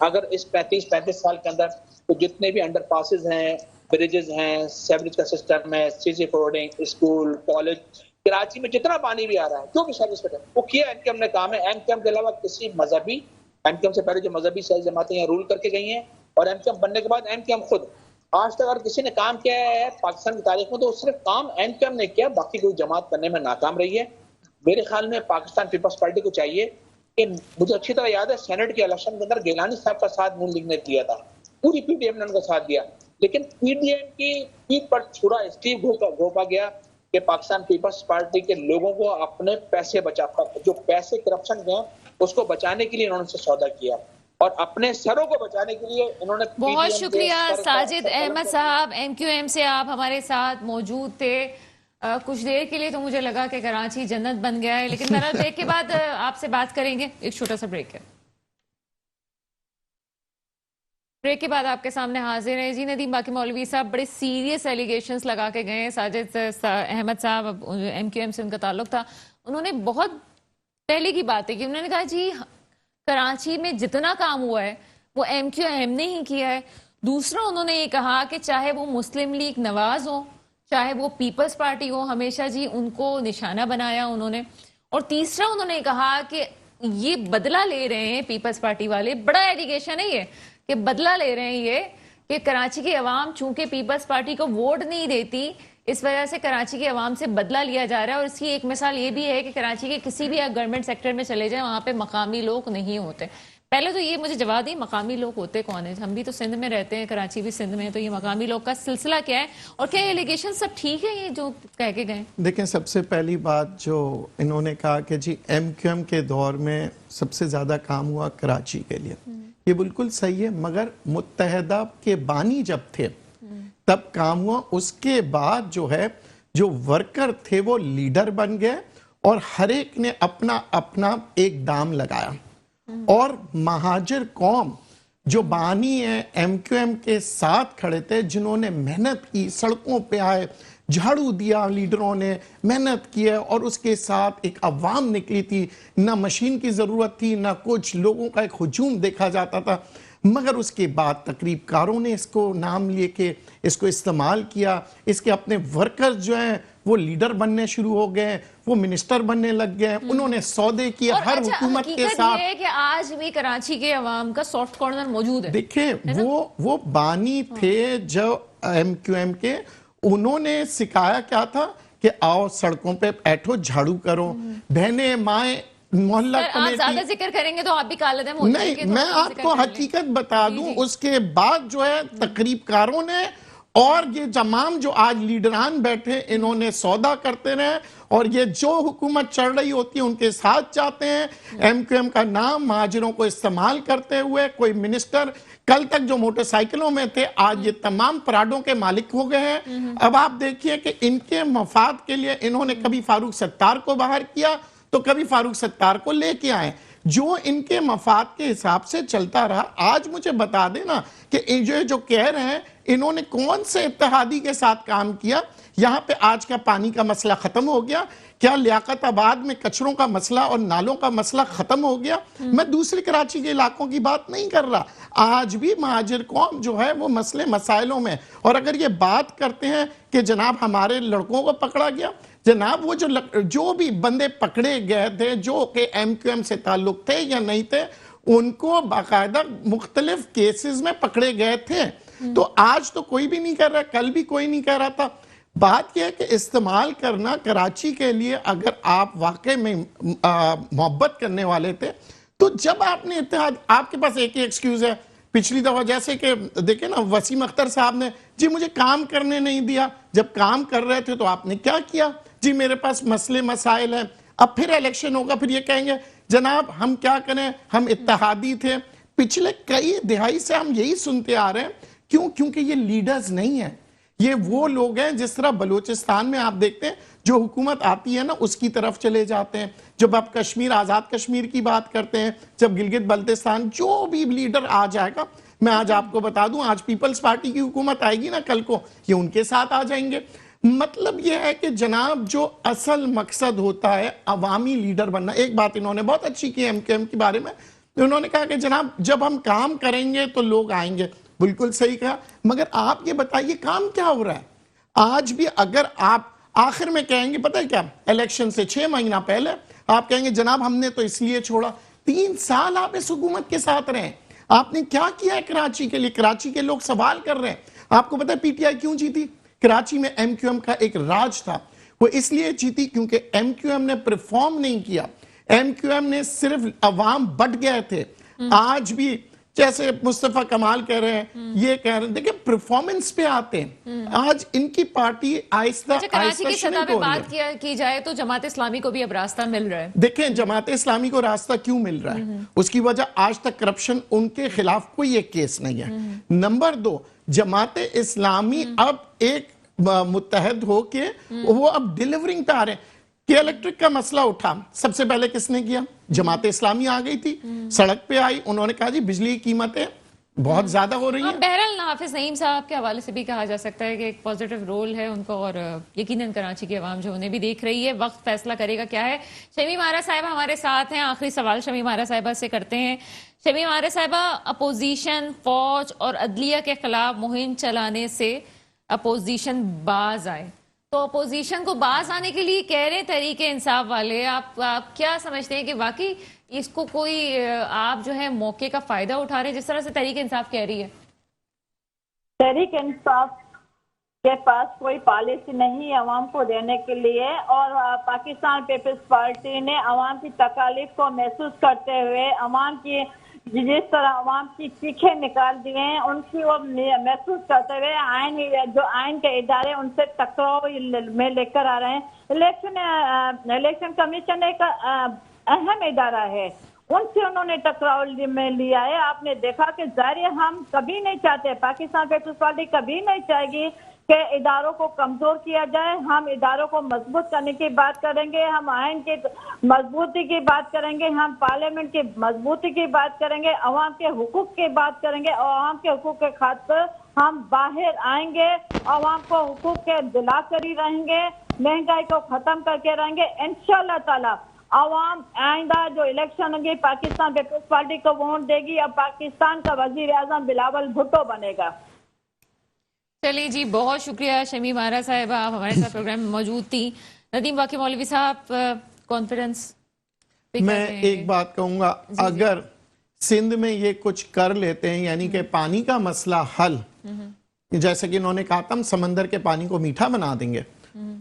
اگر اس 35 سال کے اندر, تو جتنے بھی انڈر پاسز ہیں, بریجز ہیں, سیوریج کا سسٹم ہے, سی سی فورڈنگ, اسکول, کالج, کراچی میں جتنا پانی بھی آ رہا ہے جو بھی سروس پہ وہ کیا ایم کیو ایم نے کام ہے. ایم کیو ایم کے علاوہ کسی مذہبی, ایم کیو ایم سے پہلے جو مذہبی سیاسی جماعتیں یہاں رول کر کے گئی ہیں, اور ایم کیو ایم بننے کے بعد ایم کیو ایم خود, آج تک اگر کسی نے کام کیا ہے پاکستان کی تاریخ میں تو صرف کام ایم کیو ایم نے کیا, باقی کوئی جماعت کرنے میں ناکام رہی ہے. میرے خیال میں پاکستان پیپلز پارٹی کو چاہیے کہ, مجھے اچھی طرح یاد ہے سینٹ کے الیکشن کے اندر گیلانی صاحب کا ساتھ نون لیگ نے دیا تھا, پوری پی ڈی ایم نے ان کا ساتھ دیا, لیکن پی ڈی ایم کی پیٹ پر چھڑا اسٹیو گھوپا گیا کہ پاکستان پیپلز پارٹی کے لوگوں کو اپنے پیسے جو پیسے کرپشن کے ہیں اس کو بچانے کے لیے انہوں نے سودا کیا, اور اپنے سروں کو بچانے کے لیے انہوں نے. بہت شکریہ ساجد احمد صاحب, ایم کیو ایم سے آپ ہمارے ساتھ موجود تھے. کچھ دیر کے لیے تو مجھے لگا کہ کراچی جنت بن گیا ہے, لیکن ذرا بریک کے بعد آپ سے بات کریں گے. ایک چھوٹا سا بریک ہے, بریک کے بعد آپ کے سامنے حاضر ہیں. جی ندیم باقی مولوی صاحب بڑے سیریس ایلیگیشنز لگا کے گئے ہیں. ساجد احمد صاحب, ایم کیو ایم سے ان کا تعلق تھا, انہوں نے بہت پہلے کی بات ہے کہ انہوں نے کہا جی کراچی میں جتنا کام ہوا ہے وہ ایم کیو ایم نے ہی کیا ہے. دوسرا انہوں نے یہ کہا کہ چاہے وہ مسلم لیگ نواز ہو, چاہے وہ پیپلز پارٹی ہو, ہمیشہ جی ان کو نشانہ بنایا انہوں نے. اور تیسرا انہوں نے کہا کہ یہ بدلہ لے رہے ہیں پیپلز پارٹی والے, بڑا ایلیگیشن ہے یہ کہ بدلہ لے رہے ہیں یہ کہ کراچی کی عوام چونکہ پیپلز پارٹی کو ووٹ نہیں دیتی, اس وجہ سے کراچی کے عوام سے بدلہ لیا جا رہا ہے. اور اس کی ایک مثال یہ بھی ہے کہ کراچی کے کسی بھی گورنمنٹ سیکٹر میں چلے جائیں وہاں پہ مقامی لوگ نہیں ہوتے. پہلے تو یہ مجھے جواب دیں, مقامی لوگ ہوتے کون ہیں؟ ہم بھی تو سندھ میں رہتے ہیں, کراچی بھی سندھ میں, تو یہ مقامی لوگ کا سلسلہ کیا ہے اور کیا ایلیگیشن سب ٹھیک ہے یہ جو کہہ کے گئے؟ دیکھیں, سب سے پہلی بات جو انہوں نے کہا کہ جی ایم کیو ایم کے دور میں سب سے زیادہ کام ہوا کراچی کے لیے, یہ بالکل صحیح ہے, مگر متحدہ کے بانی جب تھے تب کام ہوا. اس کے بعد جو ہے جو ورکر تھے وہ لیڈر بن گئے اور ہر ایک نے اپنا اپنا ایک دام لگایا. اور مہاجر قوم جو بانی ہیں ایم کیو ایم کے ساتھ کھڑے تھے, جنہوں نے محنت کی, سڑکوں پہ آئے, جھاڑو دیا, لیڈروں نے محنت کی ہے, اور اس کے ساتھ ایک عوام نکلی تھی, نہ مشین کی ضرورت تھی نہ کچھ, لوگوں کا ایک ہجوم دیکھا جاتا تھا. مگر اس کے بعد تقریب کاروں نے اس کو نام لیے کہ اس کو استعمال کیا, اس کے اپنے ورکرز جو ہیں وہ لیڈر بننے شروع ہو گئے, وہ منسٹر بننے لگ گئے, انہوں نے سودے کیے ہر حکومت کے ساتھ. یہ ہے کہ آج بھی کراچی کے عوام کا سافٹ کارنر موجود ہے. دیکھیں وہ بانی تھے جو ایم کیو ایم کے, انہوں نے سکھایا کیا تھا کہ آؤ سڑکوں پہ بیٹھو, جھاڑو کرو, بہنیں مائیں محلہ آپ زیادہ ذکر کریں گے تو آپ بھی کالدم ہو جائیں گے. نہیں, میں آپ کو حقیقت بتا دوں, اس کے بعد جو ہے تقریب کاروں نے اور یہ تمام جو آج لیڈران بیٹھے انہوں نے سودا کرتے رہے, اور یہ جو حکومت چڑھ رہی ہوتی ہے ان کے ساتھ جاتے ہیں. ایم کیو ایم کا نام مہاجروں کو استعمال کرتے ہوئے کوئی منسٹر, کل تک جو موٹر سائیکلوں میں تھے آج یہ تمام پراڈوں کے مالک ہو گئے ہیں. اب آپ دیکھیے کہ ان کے مفاد کے لیے انہوں نے کبھی فاروق ستار کو باہر کیا تو کبھی فاروق ستار کو لے کے آئے, جو ان کے مفاد کے حساب سے چلتا رہا. آج مجھے بتا دینا کہ جو کہہ رہے ہیں انہوں نے کون سے اتحادی کے ساتھ کام کیا. یہاں پہ آج کا پانی کا مسئلہ ختم ہو گیا کیا؟ لیاقت آباد میں کچروں کا مسئلہ اور نالوں کا مسئلہ ختم ہو گیا؟ میں دوسری کراچی کے علاقوں کی بات نہیں کر رہا. آج بھی مہاجر قوم جو ہے وہ مسئلے مسائلوں میں, اور اگر یہ بات کرتے ہیں کہ جناب ہمارے لڑکوں کو پکڑا گیا, جناب وہ جو بھی بندے پکڑے گئے تھے جو کہ ایم کیو ایم سے تعلق تھے یا نہیں تھے, ان کو باقاعدہ مختلف کیسز میں پکڑے گئے تھے. تو آج تو کوئی بھی نہیں کر رہا, کل بھی کوئی نہیں کر رہا تھا. بات یہ ہے کہ استعمال کرنا کراچی کے لیے, اگر آپ واقع میں محبت کرنے والے تھے تو جب آپ نے اتحاد, آپ کے پاس ایک ہی ایکسکیوز ہے. پچھلی دفعہ جیسے کہ دیکھیں نا وسیم اختر صاحب نے, جی مجھے کام کرنے نہیں دیا. جب کام کر رہے تھے تو آپ نے کیا کیا؟ جی میرے پاس مسئلے مسائل ہیں. اب پھر الیکشن ہوگا, پھر یہ کہیں گے جناب ہم کیا کریں, ہم اتحادی تھے. پچھلے کئی دہائی سے ہم یہی سنتے آ رہے ہیں. کیوں؟ کیونکہ یہ لیڈرز نہیں ہیں, یہ وہ لوگ ہیں جس طرح بلوچستان میں آپ دیکھتے ہیں جو حکومت آتی ہے نا اس کی طرف چلے جاتے ہیں. جب آپ کشمیر آزاد کشمیر کی بات کرتے ہیں, جب گلگت بلتستان, جو بھی لیڈر آ جائے گا, میں آج آپ کو بتا دوں, آج پیپلز پارٹی کی حکومت آئے گی نا کل کو, یہ ان کے ساتھ آ جائیں گے. مطلب یہ ہے کہ جناب جو اصل مقصد ہوتا ہے عوامی لیڈر بننا. ایک بات انہوں نے بہت اچھی کی ایم کیو ایم کے بارے میں, انہوں نے کہا کہ جناب جب ہم کام کریں گے تو لوگ آئیں گے. بالکل صحیح کہا, مگر آپ یہ بتائیے کام کیا ہو رہا ہے آج بھی؟ اگر آپ آخر میں کہیں گے پتہ ہے کیا, الیکشن سے 6 مہینہ پہلے آپ کہیں گے جناب ہم نے تو اس لیے چھوڑا. 3 سال آپ اس حکومت کے ساتھ رہے, آپ نے کیا کیا ہے کراچی کے لیے؟ کراچی کے لوگ سوال کر رہے ہیں. آپ کو پتہ ہے پی ٹی آئی کیوں جیتی؟ کراچی میں ایم کیو ایم کا ایک راج تھا, وہ اس لیے جیتی کیونکہ ایم کیو ایم نے پرفارم نہیں کیا. ایم کیو ایم نے صرف عوام بٹ گئے تھے. آج بھی جیسے مصطفیٰ کمال کہہ رہے ہیں, یہ کہہ رہے ہیں, دیکھیں پرفارمنس پہ آتے ہیں. آج ان کی پارٹی آہستہ کراچی کی آہستہ سطح پہ بات کی جائے تو جماعت اسلامی کو بھی اب راستہ مل رہا ہے. دیکھیں جماعت اسلامی کو راستہ کیوں مل رہا ہے, اس کی وجہ آج تک کرپشن ان کے خلاف کوئی ایک کیس نہیں ہے. نمبر 2, جماعت اسلامی اب ایک متحد ہو کے وہ اب ڈیلیورنگ پہ آ رہے ہیں. کہ الیکٹرک کا مسئلہ اٹھا, سب سے پہلے کس نے کیا؟ جماعت اسلامی آ گئی تھی, سڑک پہ آئی, انہوں نے کہا جی بجلی کی قیمتیں بہت زیادہ ہو رہی ہیں. بہرحال نافذ نعیم صاحب کے حوالے سے بھی کہا جا سکتا ہے کہ ایک پازیٹیو رول ہے ان کو, اور یقیناً کراچی کی عوام جو انہیں بھی دیکھ رہی ہے. وقت فیصلہ کرے گا کیا ہے. شمیم آرا صاحبہ ہمارے ساتھ ہیں. آخری سوال شمیم آرا صاحبہ سے کرتے ہیں. شمیم آرا صاحبہ, اپوزیشن, فوج اور عدلیہ کے خلاف مہم چلانے سے اپوزیشن باز آئے, تو اپوزیشن کو باز آنے کے لیے کہہ رہے تحریک انصاف والے, آپ کیا سمجھتے ہیں کہ واقعی اس کو کوئی آپ جو ہے موقع کا فائدہ اٹھا رہے ہیں جس طرح سے تحریک انصاف کہہ رہی ہے؟ تحریک انصاف کے پاس کوئی پالیسی نہیں عوام کو دینے کے لیے, اور پاکستان پیپلز پارٹی نے عوام کی تکالیف کو محسوس کرتے ہوئے عوام کی جس طرح عوام کی چیخیں نکال دیے ہیں ان کی وہ محسوس کرتے ہوئے جو آئین کے ادارے ان سے ٹکراؤ میں لے کر آ رہے ہیں. الیکشن کمیشن ایک اہم ادارہ ہے, ان سے انہوں نے ٹکراؤ میں لیا ہے. آپ نے دیکھا کہ ظاہر ہم کبھی نہیں چاہتے, پاکستان پیپلز پارٹی کبھی نہیں چاہے گی کہ اداروں کو کمزور کیا جائے. ہم اداروں کو مضبوط کرنے کی بات کریں گے, ہم آئین کی مضبوطی کی بات کریں گے, ہم پارلیمنٹ کی مضبوطی کی بات کریں گے, عوام کے حقوق کی بات کریں گے, اور عوام کے حقوق کے خاطر ہم باہر آئیں گے, عوام کو حقوق کے دلا کر ہی رہیں گے, مہنگائی کو ختم کر کے رہیں گے. انشاءاللہ تعالی عوام آئندہ جو الیکشن ہوں گی پاکستان پیپلز پارٹی کو ووٹ دے گی, اور پاکستان کا وزیر اعظم بلاول بھٹو بنے گا. چلیے جی, بہت شکریہ شمیم آرا صاحبہ, آپ ہمارے ساتھ پروگرام میں موجود تھی. ندیم باقی مولوی صاحب, کانفیڈنس میں ایک بات کہوں گا, اگر سندھ میں یہ کچھ کر لیتے ہیں, یعنی کہ پانی کا مسئلہ حل, جیسے کہ انہوں نے کہا تھا ہم سمندر کے پانی کو میٹھا بنا دیں گے,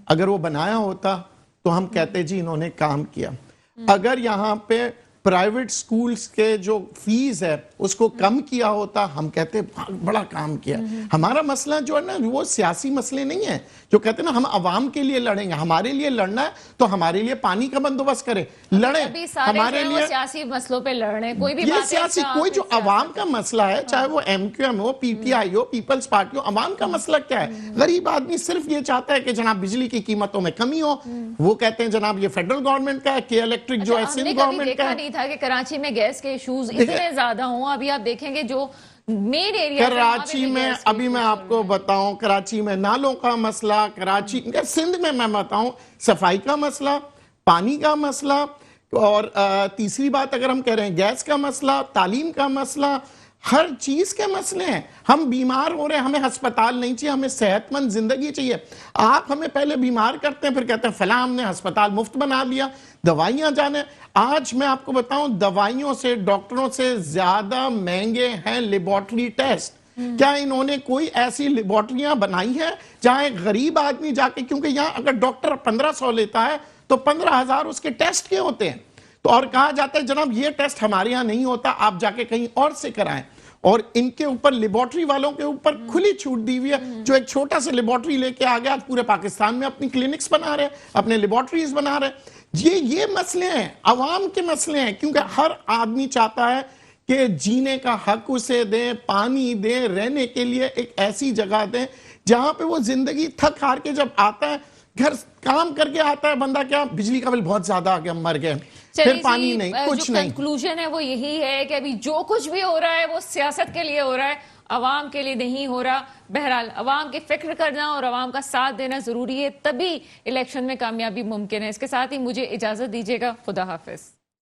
اگر وہ بنایا ہوتا تو ہم کہتے جی انہوں نے کام کیا. اگر یہاں پہ پرائیویٹ سکولز کے جو فیس ہے اس کو کم کیا ہوتا, ہم کہتے بڑا کام کیا. ہمارا مسئلہ جو ہے نا وہ سیاسی مسئلے نہیں ہیں, جو کہتے ہیں نا ہم عوام کے لیے لڑیں گے, ہمارے لیے لڑنا ہے تو ہمارے لیے پانی کا بندوبست کریں, لڑیں. ہمارے لیے سیاسی مسئلوں پہ لڑنے, کوئی بھی یہ سیاسی کوئی جو عوام کا مسئلہ ہے, چاہے وہ ایم کیو ایم ہو, پی ٹی آئی ہو, پیپلز پارٹی ہو, عوام کا مسئلہ کیا ہے؟ غریب آدمی صرف یہ چاہتا ہے کہ جناب بجلی کی قیمتوں میں کمی ہو. وہ کہتے ہیں جناب یہ فیڈرل گورنمنٹ کا ہے, کہ الیکٹرک جو ہے سندھ گورنمنٹ کا ہے. کہ کراچی میں گیس کے ایشوز اتنے زیادہ ہوں. ابھی آپ دیکھیں گے جو مین ایریا کراچی میں, ابھی میں آپ کو بتاؤں, کراچی میں نالوں کا مسئلہ, کراچی سندھ میں بتاؤں صفائی کا مسئلہ, پانی کا مسئلہ, اور تیسری بات اگر ہم کہہ رہے ہیں گیس کا مسئلہ, تعلیم کا مسئلہ, ہر چیز کے مسئلے ہیں. ہم بیمار ہو رہے ہیں, ہمیں ہسپتال نہیں چاہیے, ہمیں صحت مند زندگی چاہیے. آپ ہمیں پہلے بیمار کرتے ہیں, پھر کہتے ہیں فلاں ہم نے ہسپتال مفت بنا دیا, دوائیاں جانے. آج میں آپ کو بتاؤں دوائیوں سے, ڈاکٹروں سے زیادہ مہنگے ہیں لیبارٹری ٹیسٹ. کیا انہوں نے کوئی ایسی لیبارٹریاں بنائی ہیں جہاں ایک غریب آدمی جا کے, کیونکہ یہاں اگر ڈاکٹر 1500 لیتا ہے تو 15,000 اس کے ٹیسٹ کے ہوتے ہیں, تو اور کہا جاتا ہے جناب یہ ٹیسٹ ہمارے ہاں نہیں ہوتا, آپ جا کے کہیں اور سے کرائیں. اور ان کے اوپر لیبارٹری والوں کے اوپر کھلی چھوٹ دی ہوئی ہے, جو ایک چھوٹا سے لیبارٹری لے کے آ گیا, پورے پاکستان میں اپنی کلینکس بنا رہے ہیں, اپنے لیبارٹریز بنا رہے ہیں. یہ مسئلے ہیں, عوام کے مسئلے ہیں, کیونکہ ہر آدمی چاہتا ہے کہ جینے کا حق اسے دیں, پانی دیں, رہنے کے لیے ایک ایسی جگہ دیں جہاں پہ وہ زندگی تھک ہار کے جب آتا ہے, گھر کام کر کے آتا ہے بندہ، کیا بجلی کا بل بہت زیادہ آ گیا، مر گئے، پھر پانی نہیں، کچھ نہیں۔ کنکلوژن ہے وہ یہی ہے کہ ابھی جو کچھ بھی ہو رہا ہے وہ سیاست کے لیے ہو رہا ہے، عوام کے لیے نہیں ہو رہا۔ بہرحال عوام کی فکر کرنا اور عوام کا ساتھ دینا ضروری ہے، تبھی الیکشن میں کامیابی ممکن ہے۔ اس کے ساتھ ہی مجھے اجازت دیجیے گا، خدا حافظ۔